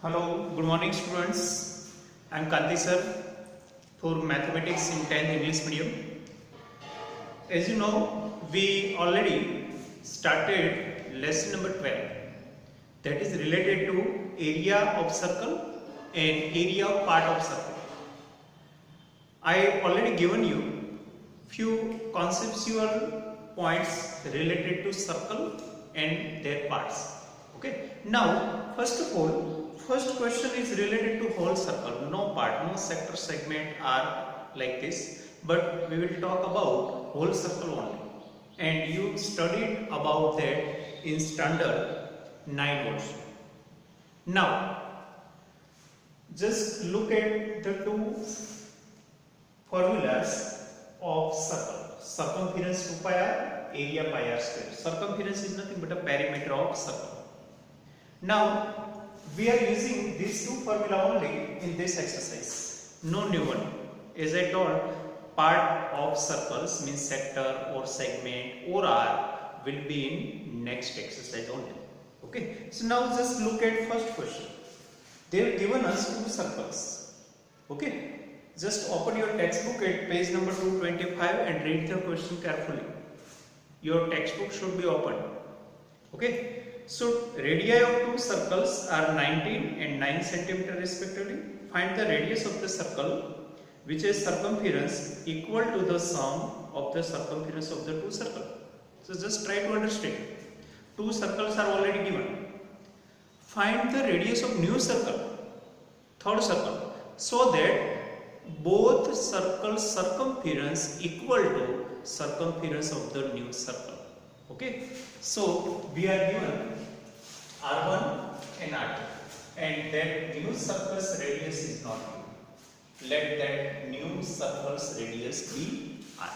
Hello, good morning students. I am Kanti sir for mathematics in 10th English medium. As you know, we already started lesson number 12 that is related to area of circle and area of part of circle. I already given you few conceptual points related to circle and their parts. Okay. Now, first of all, first question is related to whole circle. No part, no sector, segment are like this. But we will talk about whole circle only. And you studied about that in standard 9 also. Now, just look at the two formulas of circle. Circumference 2 pi r, area pi r square. Circumference is nothing but a perimeter of circle. Now, we are using these two formula only in this exercise. No new one. As I told, part of circles means sector or segment or r will be in next exercise only. Okay. So now just look at first question. They have given us two circles. Okay. Just open your textbook at page number 225 and read the question carefully. Your textbook should be open. Okay. So radii of two circles are 19 and 9 cm respectively. Find the radius of the circle which is circumference equal to the sum of the circumference of the two circles. So just try to understand. Two circles are already given. Find the radius of new circle, third circle, so that both circles circumference equal to circumference of the new circle. Okay. So we are given R1 and R2 and that new circle's radius is not given. Let that new circle's radius be R.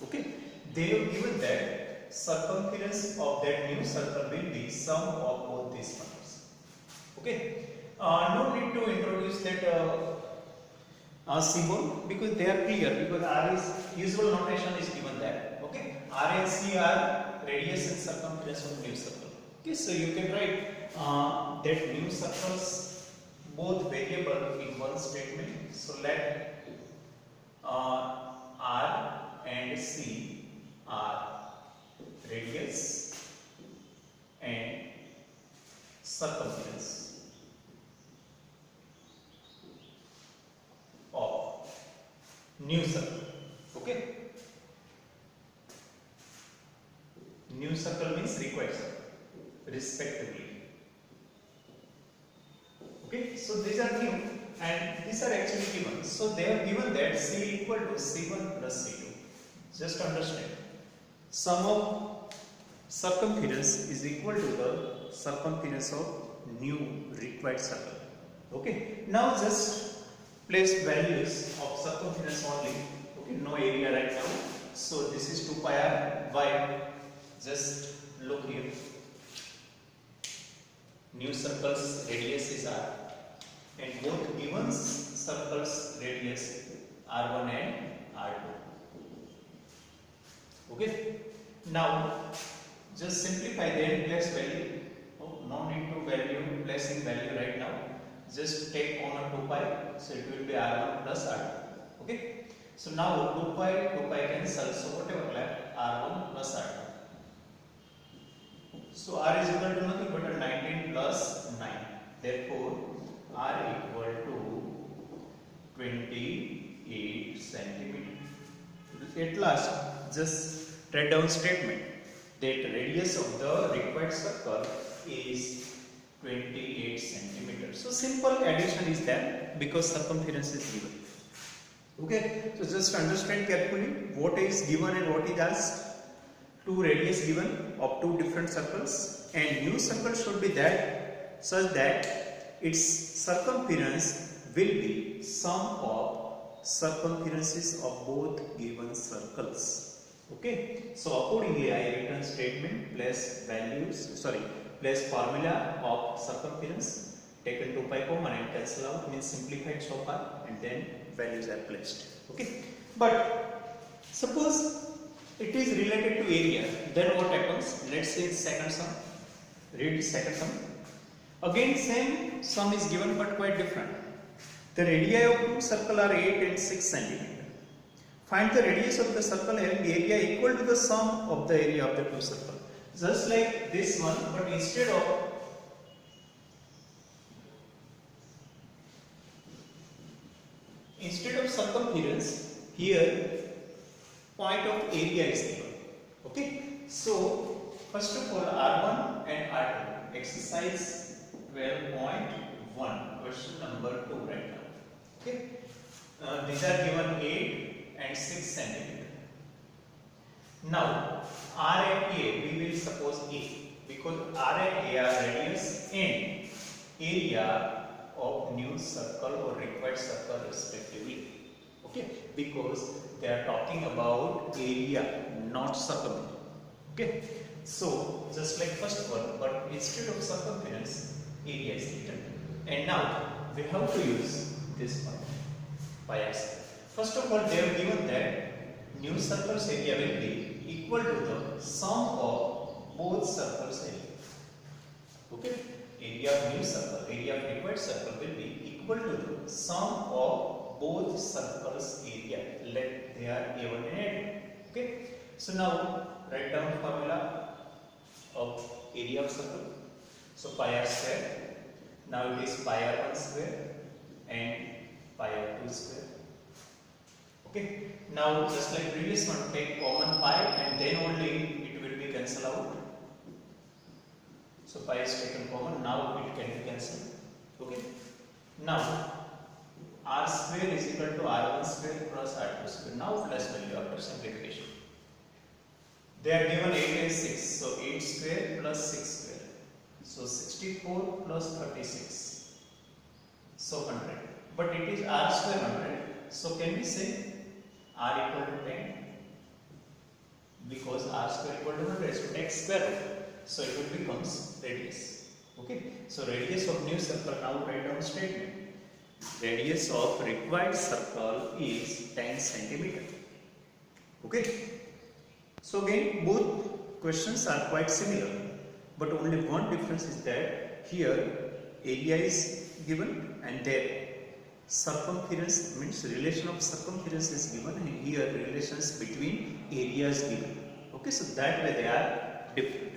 Okay. They have given that circumference of that new circle will be sum of both these numbers. Okay. No need to introduce that symbol because they are clear, because R is usual notation is given that. Okay. R and C are radius and circumference of new circle. Okay, so you can write that new circles both variable in one statement. So let R and C are radius and circumference of new circle. Okay. New circle means required circle, respectively. Okay, so these are new and these are actually given. So they have given that C equal to C1 plus C2. Just understand. Sum of circumference is equal to the circumference of new required circle. Okay, now just place values of circumference only. Okay, no area right now. So this is 2 pi r. Why? Just look here. New circle's radius is r and both given circles radius r1 and r2. Okay. Now just simplify then place value. Oh, no need to placing value right now. Just take on a 2 pi, so it will be r1 plus r2. Okay. So now 2 pi cancel. So whatever left r1 plus r2. So r is equal to nothing but 19 plus 9. Therefore, r equal to 28 centimeter. At last, just write down statement that radius of the required circle is 28 centimeters. So simple addition is there because circumference is given. Okay, so just understand carefully what is given and what is asked. Two radius given of two different circles and new circle should be that such that its circumference will be sum of circumferences of both given circles. Okay, so accordingly I written statement place formula of circumference, taken 2 pi common and cancel out, means simplified so far, and then values are placed. Okay, but suppose it is related to area, then what happens? Let's say second sum. Read second sum. Again same sum is given but quite different. The radii of two circles are 8 and 6 centimeter. Find the radius of the circle having area equal to the sum of the area of the two circles. Just like this one, but instead of circumference, here point of area is given. Okay. So first of all, R1 and R2. Exercise 12.1, question number 2 right now. Okay. These are given 8 and 6 centimeter. Now R and A we will suppose A, because R and A are radius and area of new circle or required circle respectively. Okay, because they are talking about area, not circumference. Okay, so just like first one, but instead of circumference, area is given. And now we have to use this one, pi r square. First of all, they have given that new circle's area will be equal to the sum of both circles area. Okay, area of new circle, area of required circle will be equal to the sum of both circles area. Let they are given in it. Okay, so now write down formula of area of circle. So pi r square. Now it is pi r1 square and pi r2 square. Okay. Now just like previous one, take common pi and then only it will be cancelled out. So pi is taken common. Now it can be cancelled. Okay. Now r square is equal to r1 square plus r2 square. Now plus value after simplification. They are given 8 and 6. So 8 square plus 6 square. So 64 plus 36. So 100. But it is r square 100. So can we say r equal to 10? Because r square equal to 100. So take square root. So it will becomes radius. Okay. So radius of new circle, now write down statement. Radius of required circle is 10 centimeter. Okay. So again, both questions are quite similar, but only one difference is that here area is given and there circumference, means relation of circumference is given, and here relations between areas given. Okay, so that way they are different.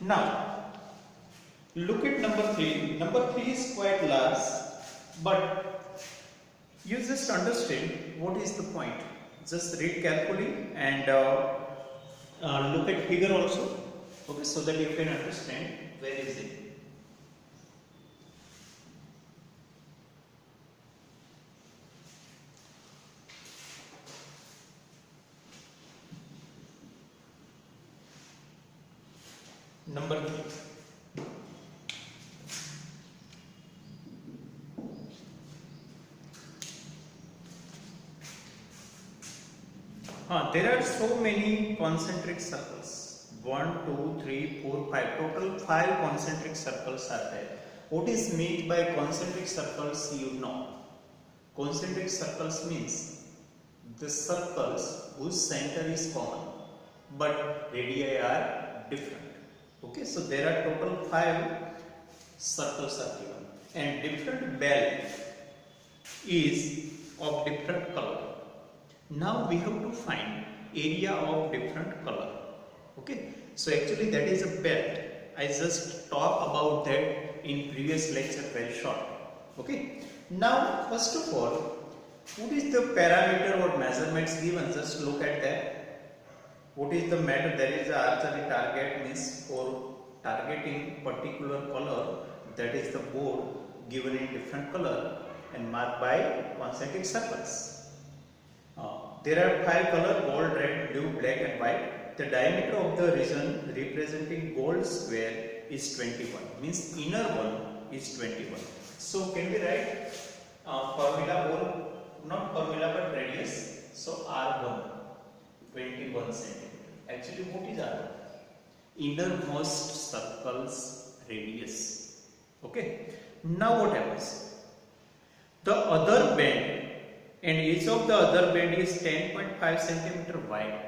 Now look at number 3. Number 3 is quite large, but you just understand what is the point. Just read carefully and look at figure also. Okay, so that you can understand where is it. Number 3. There are so many concentric circles. 1, 2, 3, 4, 5. Total 5 concentric circles are there. What is meant by concentric circles? You know. Concentric circles means the circles whose center is common, but radii are different. Okay, so there are total 5 circles are given, and different bell is of different color. Now we have to find area of different color. Okay, so actually that is a belt. I just talked about that in previous lecture very short. Okay, now first of all, what is the parameter or measurements given? Just look at that. What is the matter? There is a archery target, means for targeting particular color, that is the board given in different color and marked by concentric circles. There are 5 colors: gold, red, blue, black and white. The diameter of the region representing gold square is 21, means inner one is 21. So can we write formula or not formula but radius? So R1 21 centimeter. Actually what is R1? Innermost circle's radius. Okay. Now what happens? The other band and edge of the other band is 10.5 centimeter wide.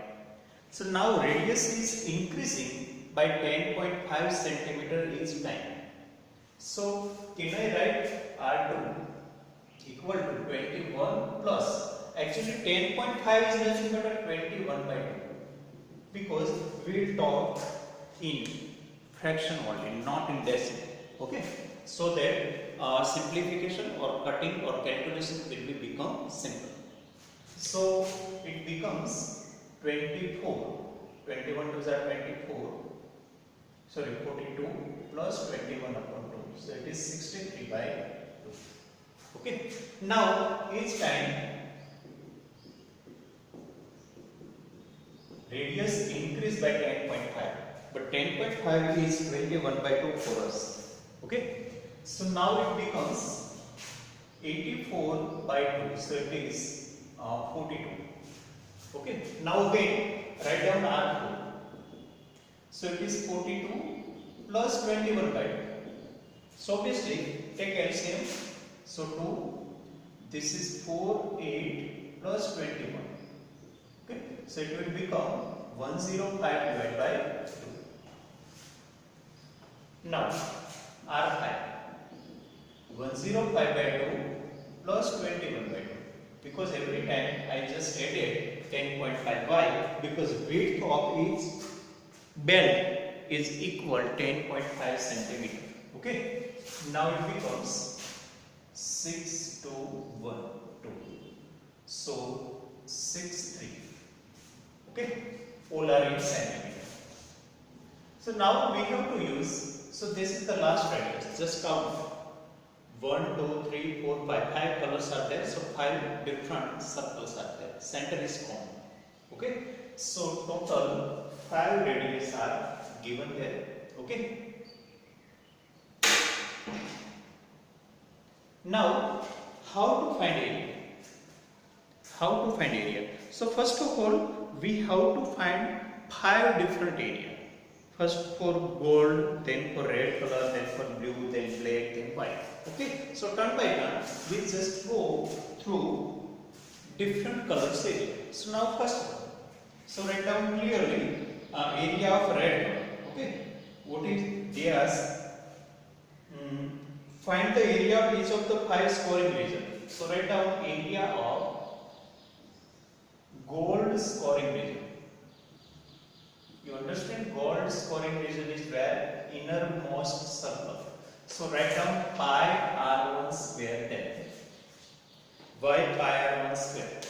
So now radius is increasing by 10.5 centimeter each time. So can I write R2 equal to 21 plus, actually 10.5 is nothing but a 21 by 2, because we will talk in fraction only, not in decimal. Okay, so that simplification or cutting or calculation will be become simple. So it becomes 24, 21 to the 24, sorry 42 plus 21 upon 2, so it is 63 by 2. Okay, now each time radius increase by 10.5, but 10.5 is 21 by 2 for us. Okay, so now it becomes 84 by 2, so it is 42. Okay, now again write down R2, so it is 42 plus 21 by 2. So obviously take LCM, so 2, this is 4, 8 plus 21. Okay, so it will become 105 divided by 2. Now R5, 105 by 2 plus 21 by 2, because every time I just added 10.5. Why? Because width of each belt is equal 10.5 centimeter. Okay, now it becomes 6, 2, 1, 2, so 6, 3. Okay, all are in centimeter. So now we have to use, so this is the last radius, just count 1, 2, 3, 4, 5, 5 colors are there, so 5 different circles are there, center is common. Okay, so total 5 radius are given there. Okay, now how to find area? How to find area? So first of all we have to find 5 different area. First for gold, then for red color, then for blue, then black, then white. Okay, so turn by turn we just go through different colors area. So now first one, so write down clearly area of red color. Okay, what is they ask? Find the area of each of the 5 scoring region. So write down area of gold scoring region. You understand, gold scoring region is where innermost circle. So write down pi r1 square there. Why pi r1 square?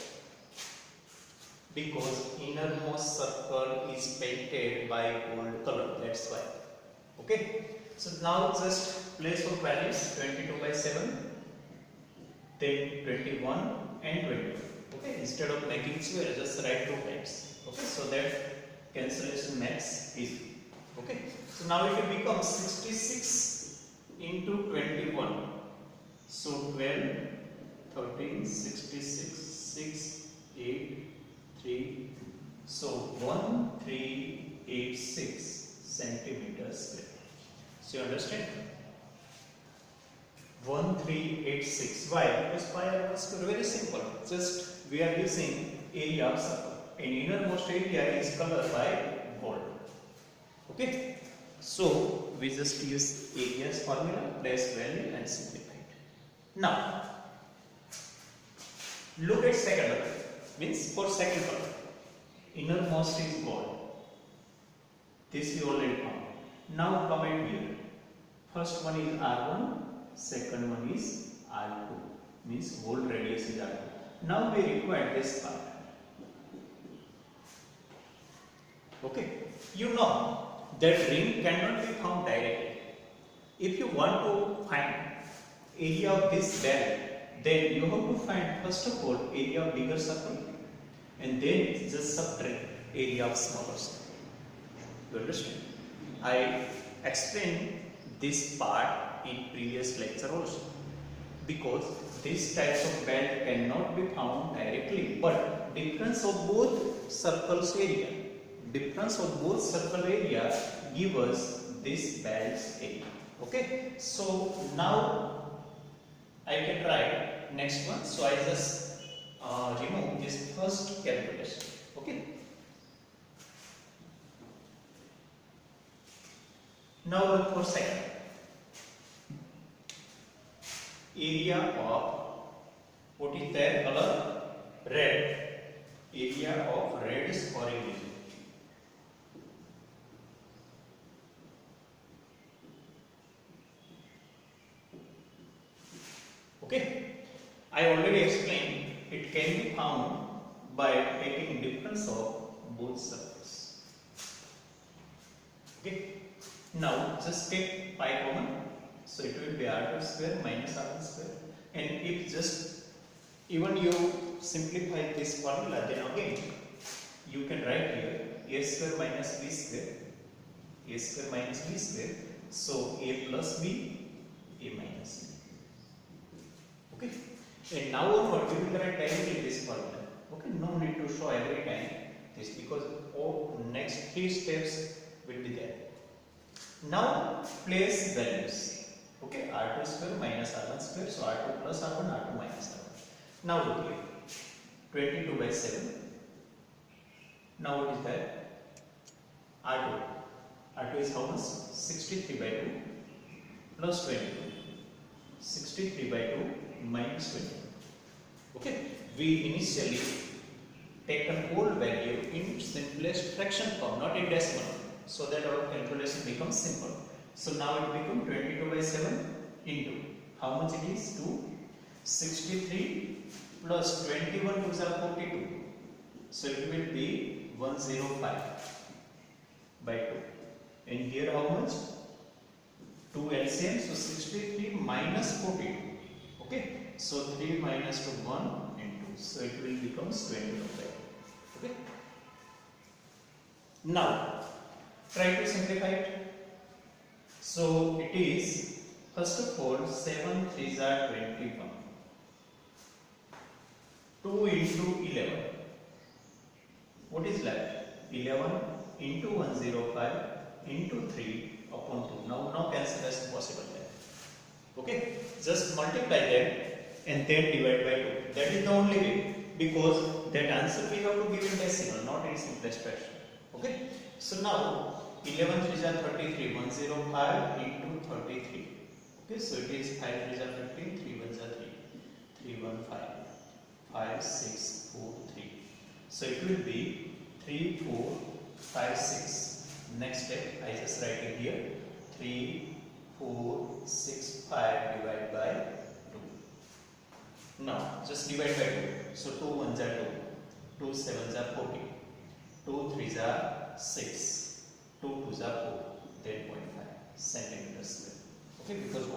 Because innermost circle is painted by gold color, that's why. Okay, so now just place for values 22 by 7, then 21 and 22. Okay, instead of making square, just write 2 times. Okay, so that cancellation makes easy. Okay, so now it will become 66 into 21. So 12, 13, 66, 6, 8, 3. So 1386 centimeters square. So you understand? 1386. Why? Because pi r1 square, very simple. Just we are using area of circle. And innermost area is colored by gold. Okay, so we just use area's formula, place value and simplify it. Now look at second color, means for second color innermost is gold, this we already found. Now comment here, first one is R1, second one is R2, means gold radius is R2. Now we require this part. Okay, you know that ring cannot be found directly. If you want to find area of this bell, then you have to find first of all area of bigger circle and then just subtract area of smaller circle. You understand? I explained this part in previous lecture also, because these types of belt cannot be found directly, but difference of both circles area, difference of both circle area give us this belt's area. Okay, so now I can write next one. So I just remove this first calculation. Okay, now look for second. area of, what is their color? Red. Area of red scoring region. Okay, I already explained it can be found by taking difference of both circles. Okay, now just take pi common, so it will be r2 square minus r1 square, and if just even you simplify this formula, then again you can write here a square minus b square, a square minus b square, so a plus b, a minus b. Okay, and now onward we will write directly this formula. Okay, no need to show every time this, because all next 3 steps will be there. Now place values. Okay, r2 square minus r1 square, so r2 plus r1, r2 minus r1. Now look here, 22 by 7. Now what is that? R2. R2 is how much? 63 by 2 plus 22. 63 by 2 minus 20. Okay, we initially take an whole value in simplest fraction form, not in decimal, so that our calculation becomes simple. So now it becomes 22 by 7 into, how much it is? 2. 63 plus 21 to 42. So it will be 105 by 2. And here how much? 2 LCM, so 63 minus 42. Okay, so 3 minus 2, 1 and 2. So it will become 21 by 2. Okay. Now try to simplify it. So it is, first of all, 7 3s are 21. 2 into 11. What is left? 11 into 105 into 3 upon 2. Now cancellation possible there. Okay, just multiply them and then divide by 2. That is the only way, because that answer we have to give in decimal, not in simplest fraction. Okay, so now 11 3s are 33, 105 into 33. Okay, so it is 5 3s are 15, 3 1s are 3, 3 1 5, 5 6 4 3. So it will be 3 4 5 6. Next step I just write it here, 3 4 6 5 divided by 2. Now just divide by 2. So 2 1s are 2, 2 7s are 14, 2 3s are 6, 2 2s are 4, 10.5 centimeters square. Okay, because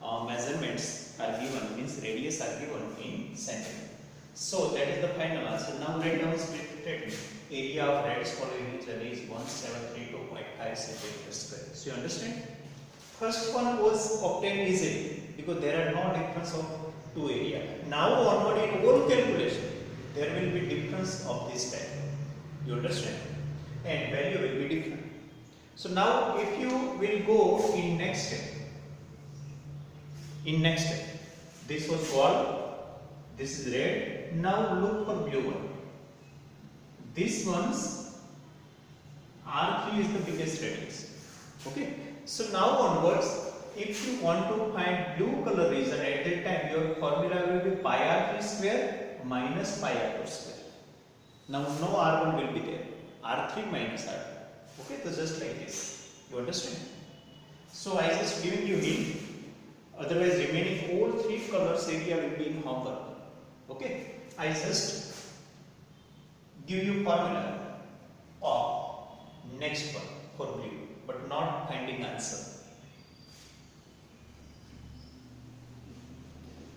all measurements are given, means radius are given in centimeter. So that is the final answer. Now write down split statement. Area of red following region is 1732.5 centimeters square. So you understand? First one was obtained easily because there are no difference of two area. Now onward in all calculation, there will be difference of this type. You understand? And value will be different. So now if you will go in next step, this was gold, this is red. Now look for blue one. This one's R3 is the biggest radius. Okay. So now onwards, if you want to find blue color region, at that time your formula will be pi R3 square minus pi R2 square. Now no R1 will be there. R3 minus R2. Okay, so just like this. You understand? So I just giving you hint. Otherwise remaining all three colors area will be in homework. Okay, I just give you formula of next one for blue, but not finding answer.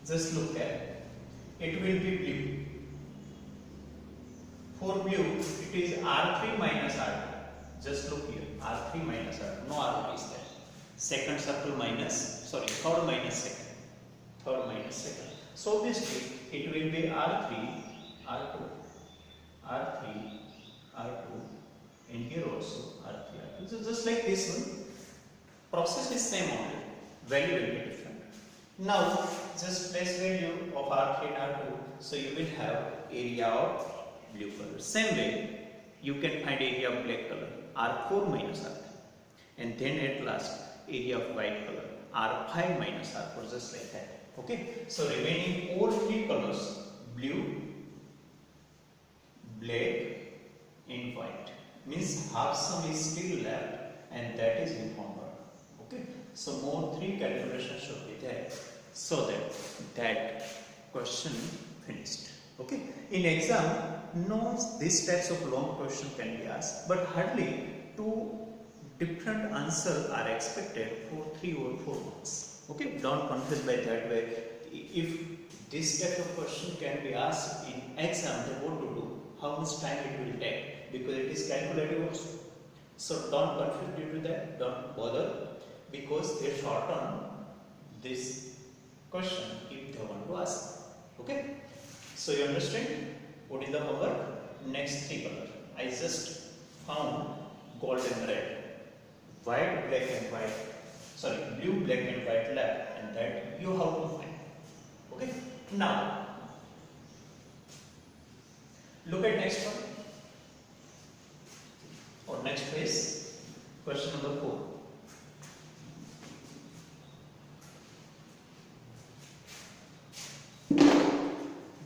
Just look at it will be blue. For blue, it is R3 minus R2. Just look here, R3 minus R2. No R2 is there. Second circle minus, third minus second. Third minus second. So obviously, it will be R3, R2, R3, R2, and here also R3, R2. So just like this one, process is same only. Value will be different. Now, just place value of R3 and R2. So you will have area of blue color. Same way, you can find area of black color, R4 minus R3. And then at last, area of white color, R5 minus R4, just like that. Okay, so remaining all three colors, blue, black and white, means half sum is still left, and that is informal. Okay, so more three calculations should be there, so that question finished. Okay, in exam, no, these types of long question can be asked, but hardly two different answers are expected for 3 or 4 marks. Okay, don't confuse by that way. If this type of question can be asked in exam, then what to do? How much time it will take? Because it is calculative also. So don't confuse due to that. Don't bother, because they shorten this question if they want to ask. Okay. So you understand what is the homework? Next three color. I just found gold and red, white, black and white. Sorry, blue, black and white left, and that you have to find. Okay. Now look at next one or next page. Question number 4.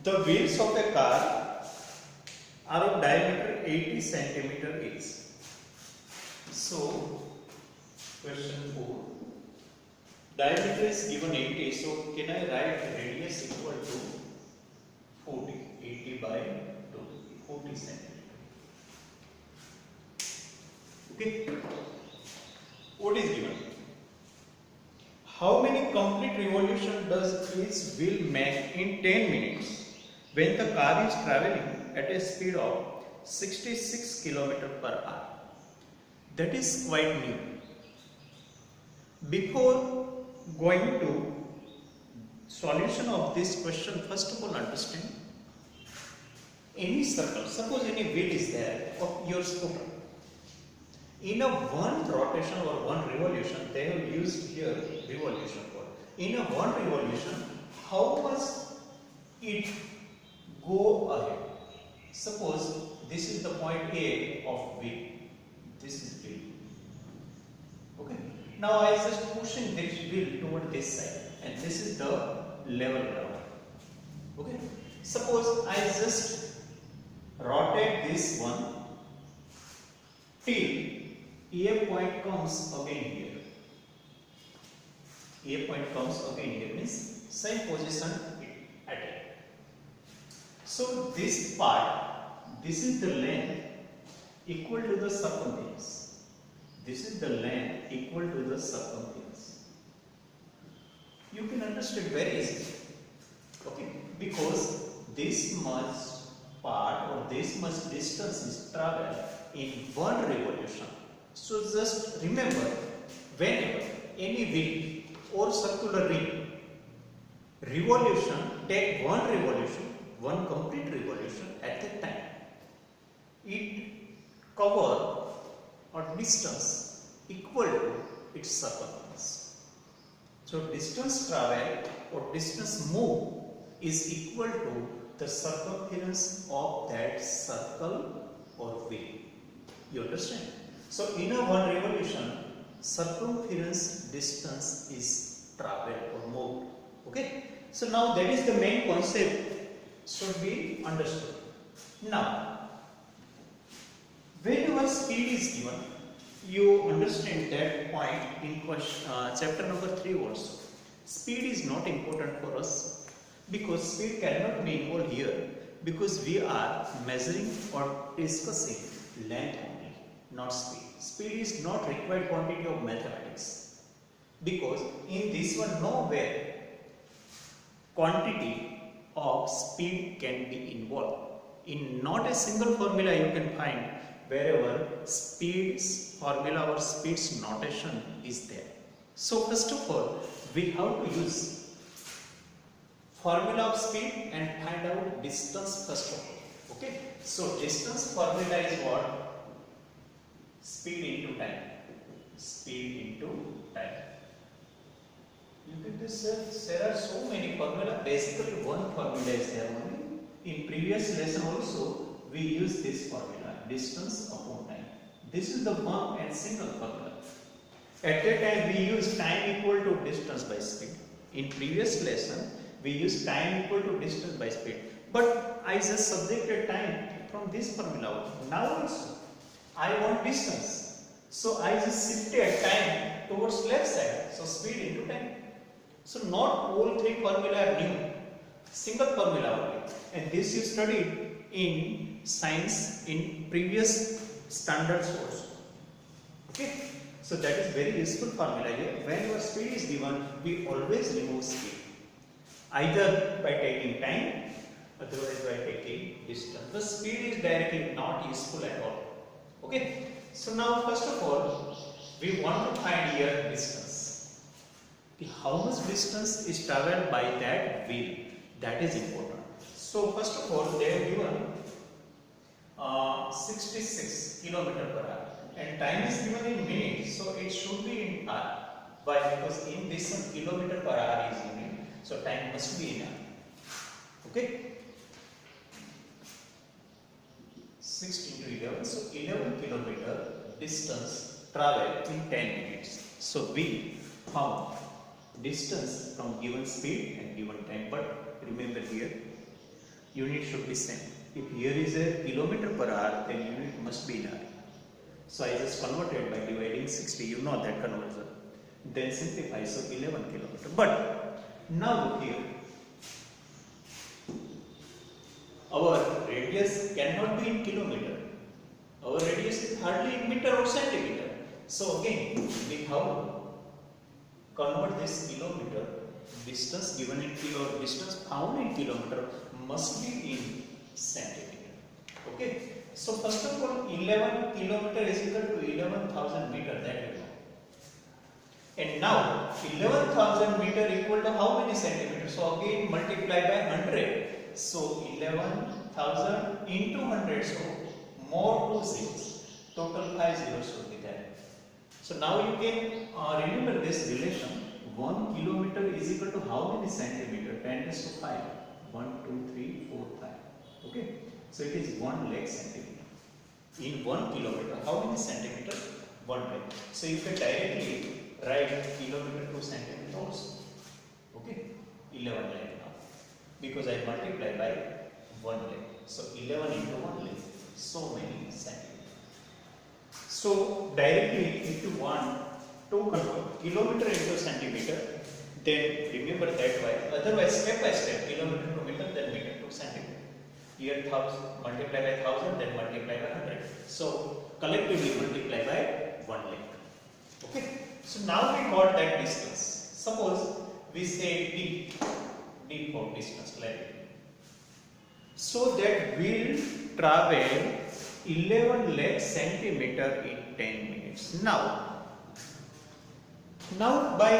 The wheels of a car are of diameter 80 centimeter each. So, question 4. Diameter is given 80, so can I write radius equal to 40? 80 by 2, 40 centimeter. Okay. What is given? How many complete revolutions does each wheel make in 10 minutes when the car is traveling at a speed of 66 km per hour? That is quite new. Before going to solution of this question, first of all understand any circle, suppose any wheel is there of your scooter. In a one rotation or one revolution, they have used here revolution word. In a one revolution, how much it go ahead? Suppose this is the point A of wheel. This is wheel. Okay. Now I just pushing this wheel toward this side, and this is the level ground. Okay. Suppose I just rotate this one till A point comes again here. A point comes again here, means same position at it. So this part, this is the length equal to the circumference. This is the length equal to the circumference. You can understand very easily. Okay, because this much part or this much distance is traveled in one revolution. So just remember, whenever any wheel or circular ring revolution, take one revolution, one complete revolution at that time. It cover or distance equal to its circumference. So distance travel or distance move is equal to the circumference of that circle or wheel. You understand? So in a one revolution, circumference distance is traveled or moved. Okay? So now that is the main concept should be understood. Now, whenever speed is given, you understand that point in question, chapter number 3 also. Speed is not important for us because speed cannot be involved here because we are measuring or discussing length only, not speed. Speed is not required quantity of mathematics because in this one nowhere quantity of speed can be involved. In not a single formula you can find wherever speed's formula or speed's notation is there. So first of all, we have to use formula of speed and find out distance first of all. Okay. So distance formula is what? Speed into time. Speed into time. You can just say there are so many formulas. Basically, one formula is there only. In previous lesson also, we use this formula, distance upon time. This is the one and single formula. At that time we use time equal to distance by speed. In previous lesson we use time equal to distance by speed. But I just subjected time from this formula. Now also I want distance. So I just shifted time towards left side. So speed into time. So not all three formula are new. Single formula only. And this you studied in science in previous standard course. Okay. So that is very useful formula here. When your speed is given, we always remove speed. Either by taking time, otherwise by taking distance. The speed is directly not useful at all. Okay. So now first of all, we want to find here distance. How much distance is travelled by that wheel? That is important. So first of all, they have given 66 km per hour. And time is given in minutes, so it should be in hour. Why? Because in this one, kilometer per hour is unit, so time must be in hour. Okay? 6 into 11, so 11 kilometer distance travel in 10 minutes. So we found distance from given speed and given time. But remember here, unit should be same. If here is a kilometer per hour, then unit must be in hour. So I just converted by dividing 60, you know that conversion. Then simplify, so 11 kilometer. But now look here. Our radius cannot be in kilometer. Our radius is hardly in meter or centimeter. So again, we have to convert this kilometer, distance given in kilo, distance found in kilometer must be in centimeter. Okay. So first of all, 11 kilometer is equal to 11,000 meter, that we know. And now 11,000 meter equal to how many centimeters? So again multiply by 100. So 11,000 into 100. So more 2 zeros. Total 5 zeros should be there. So now you can remember this relation. 1 kilometer is equal to how many centimeter? 10 raised to 5. 1, 2, 3, 4, 5. Okay. So it is 1 lakh centimeter. In 1 kilometer, how many centimeter? 1 lakh. So you can directly write kilometer to centimeter also. Okay, 11 lakh now. Because I multiply by 1 lakh. So 11 into 1 lakh. So many centimeters. So directly, if you want to convert kilometer into centimeter, then remember that way. Otherwise, step by step, kilometer to meter, then meter to centimeter. Here 1000 multiply by 1000, then multiply by 100. So collectively multiply by 1 lakh. Okay. So now we got that distance. Suppose we say d for distance like that. So that will travel 11 lakh centimeter in 10 minutes. Now by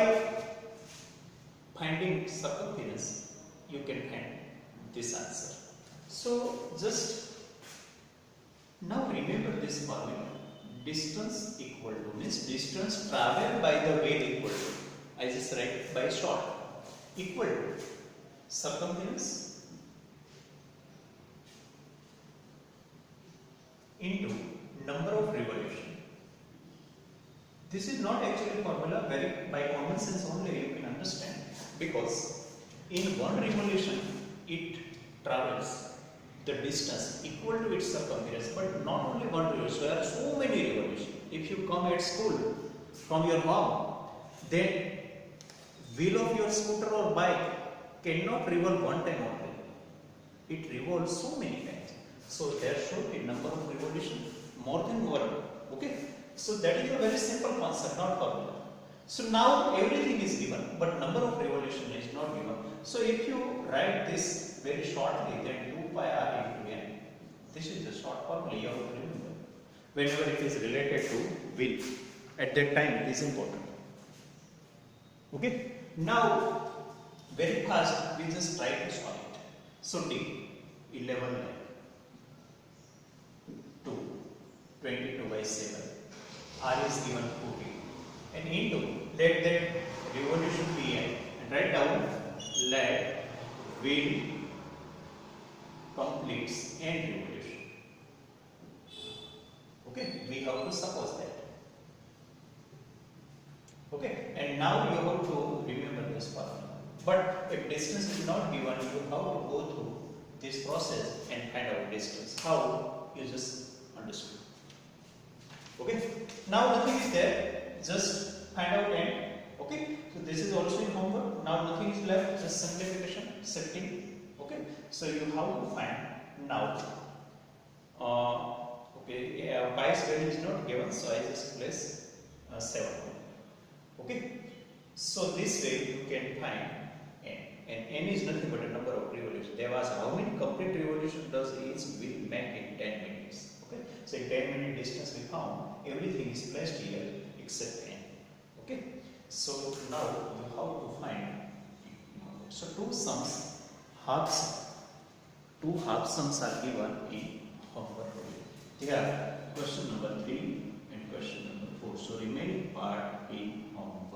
finding circumference, you can find this answer. So just now remember this formula. Distance equal to means distance traveled by the wheel equal to, I just write by short, equal to circumference into number of revolution. This is not actually formula, very by common sense only you can understand, because in one revolution it travels the distance equal to its circumference, but not only one revolution, there are so many revolutions. If you come at school from your home, then wheel of your scooter or bike cannot revolve one time only. It revolves so many times. So there should be number of revolution more than one. Okay. So that is a very simple concept, not formula. So now everything is given, but number of revolution is not given. So if you write this very shortly, then 2 pi r into n. This is the short formula you have to remember. Whenever it is related to wheel, at that time it is important. Okay. Now very fast we just try to solve it. So d 11 lakh 2 22 by 7. R is given 2t and into let that revolution be n and write down let wheel completes n revolution. Okay, we have to suppose that. Okay, and now you have to remember this formula. But if distance is not given, you have to go through this process and find out distance. How? You just understood. Okay, now nothing is there, just find out n. Okay, so this is also in homework. Now nothing is left, just simplification, shifting. Okay, so you have to find now. Okay, pi's value is not given, so I just place 7. Okay, so this way you can find n, and n is nothing but a number of revolutions. There was how many complete revolution does each wheel make in 10 minutes. Okay, so in 10 minute distance we found everything is placed here except n. Okay, so now you have to find, so two half sums are given in homework. Here question number 3 and question number 4. So remaining part in homework.